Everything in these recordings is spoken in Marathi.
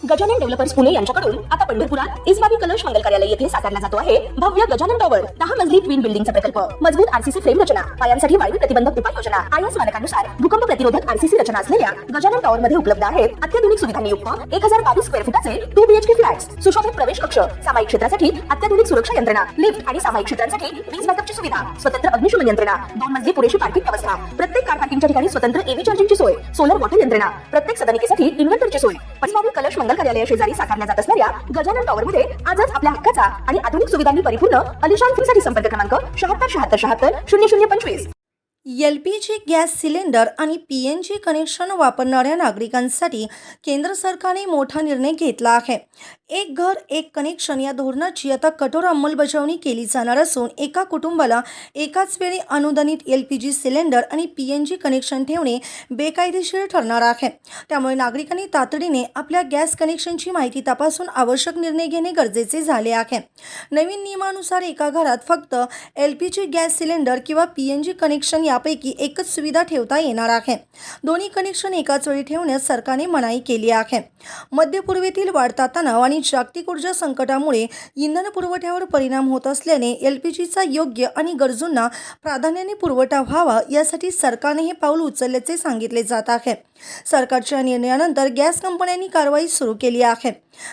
गजानन डेव्हलपर्स पुणे यांच्याकडून आता पंढरपुरात इस्बाबी कलश मंगल कार्यालय येथे साकारला जातो आहे भव्य गजानन टॉवर 10 मजली ट्विन बिल्डिंगचा प्रकल्प। मजबूत आरसीसी फ्रेम रचना, पायांसाठी वायू प्रतिबंधक उपाययोजना, आयएस मानकानुसार भूकंप प्रतिरोधक आरसीसी रचना असलेल्या गजानन टॉवर मध्ये उपलब्ध आहेत अत्याधुनिक सुविधांनी युक्त 1022 स्क्वेअर फुटाचे 2 बीएचके फ्लॅट्स, सुशोभित प्रवेश कक्ष, सामायिक क्षेत्रासाठी अत्याधुनिक सुरक्षा यंत्रणा, लिफ्ट आणि सामायिक क्षेत्रांसाठी वीज बॅकअपची सुविधा, स्वतंत्र अग्निशमन यंत्रणा, 2 मजली पुरेशी पार्किंग व्यवस्था, प्रत्येक कार पार्किंगच्या ठिकाणी स्वतंत्र एव्ही चार्जिंगची सोय, सोलर वॉटर यंत्रणा, प्रत्येक सदनिकेसाठी इन्व्हर्टरची सोय। इस्बाबी कलश मंगल कार्यालय शेजारी साकारल्या जात असणाऱ्या गजानन टॉवर मध्ये आजच आपल्या हक्काचा आणि आधुनिक सुविधांनी परिपूर्ण अलिशान फ्रीसाठी संपर्क क्रमांक 7676760025। LPG गॅस सिलेंडर आणि PNG कनेक्शन वापरणाऱ्या नागरिकांसाठी केंद्र सरकारने मोठा निर्णय घेतला आहे। एक घर एक कनेक्शन या धोरणाची आता कठोर अंमलबजावणी केली जाणार असून एका कुटुंबाला एकाच वेळी अनुदानित LPG सिलेंडर आणि PNG कनेक्शन ठेवणे बेकायदेशीर ठरणार आहे। त्यामुळे नागरिकांनी तातडीने आपल्या गॅस कनेक्शनची माहिती तपासून आवश्यक निर्णय घेणे गरजेचे झाले आहे। नवीन नियमानुसार एका घरात फक्त LPG गॅस सिलेंडर किंवा PNG कनेक्शन यापैकी एकच सुविधा ठेवता येणार आहे। दोन्ही कनेक्शन एकाच वेळी ठेवण्यास सरकारने मनाई केली आहे। मध्य पूर्वेतील वाढता तणाव आणि जागतिक ऊर्जा संकटामुळे इंधन पुरवठ्यावर परिणाम होत असल्याने LPGचा योग्य आणि गरजूंना प्राधान्याने पुरवठा व्हावा यासाठी सरकारने हे पाऊल उचलल्याचे सांगितले जात आहे। सरकारच्या निर्णयानंतर गॅस कंपन्यांनी कारवाई सुरू केली आहे।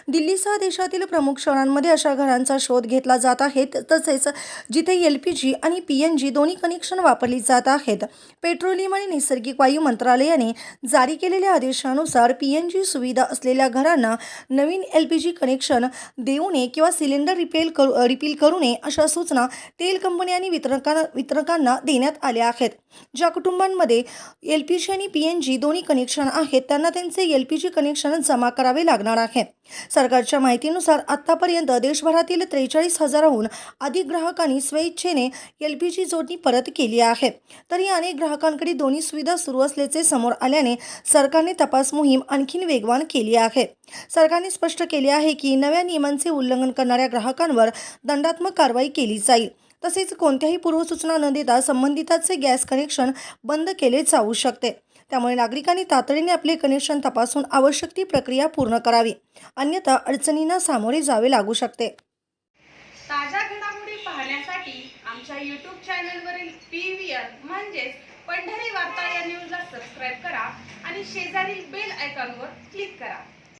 दिल्लीसह देशातील प्रमुख शहरांमध्ये अशा घरांचा शोध घेतला जात आहे, तसेच जिथे LPG आणि PNG दोन्ही कनेक्शन वापरली जात आहेत। पेट्रोलियम आणि नैसर्गिक वायू मंत्रालयाने जारी केलेल्या आदेशानुसार PNG सुविधा असलेल्या घरांना नवीन LPG कनेक्शन देऊ नये किंवा सिलेंडर रिफिल करू नये अशा सूचना तेल कंपन्या आणि वितरकांना देण्यात आल्या आहेत। ज्या कुटुंबांमध्ये LPG आणि PNG दोन्ही कनेक्शन आहेत त्यांना त्यांचे LPG कनेक्शन जमा करावे लागणार आहे। सरकारच्या माहितीनुसार आतापर्यंत देशभरातील 43,000हून अधिक ग्राहकांनी स्वेच्छेने LPG जोडणी परत केली आहे। तरी अनेक ग्राहकांकडे दोन्ही सुविधा सुरू असल्याचे समोर आल्याने सरकारने तपास मोहीम आणखी वेगवान केली आहे। सरकारने स्पष्ट केले आहे की नव्या नियमांचे उल्लंघन करणाऱ्या ग्राहकांवर दंडात्मक कारवाई केली जाईल। तसेच कोणत्याही पूर्वसूचना न देता संबंधिताचे गॅस कनेक्शन बंद केले जाऊ शकते। त्यामुळे नागरिकांनी तातडीने आपले कनेक्शन तपासून आवश्यक ती प्रक्रिया पूर्ण करावी, अन्यथा अडचणींना सामोरे जावे लागू शकते। ताज्या घडामोडी पाहण्यासाठी आमच्या YouTube चॅनलवरील PVR म्हणजेच पंढरी वार्ता या न्यूजला सबस्क्राइब करा आणि शेजारील बेल आयकॉनवर क्लिक करा।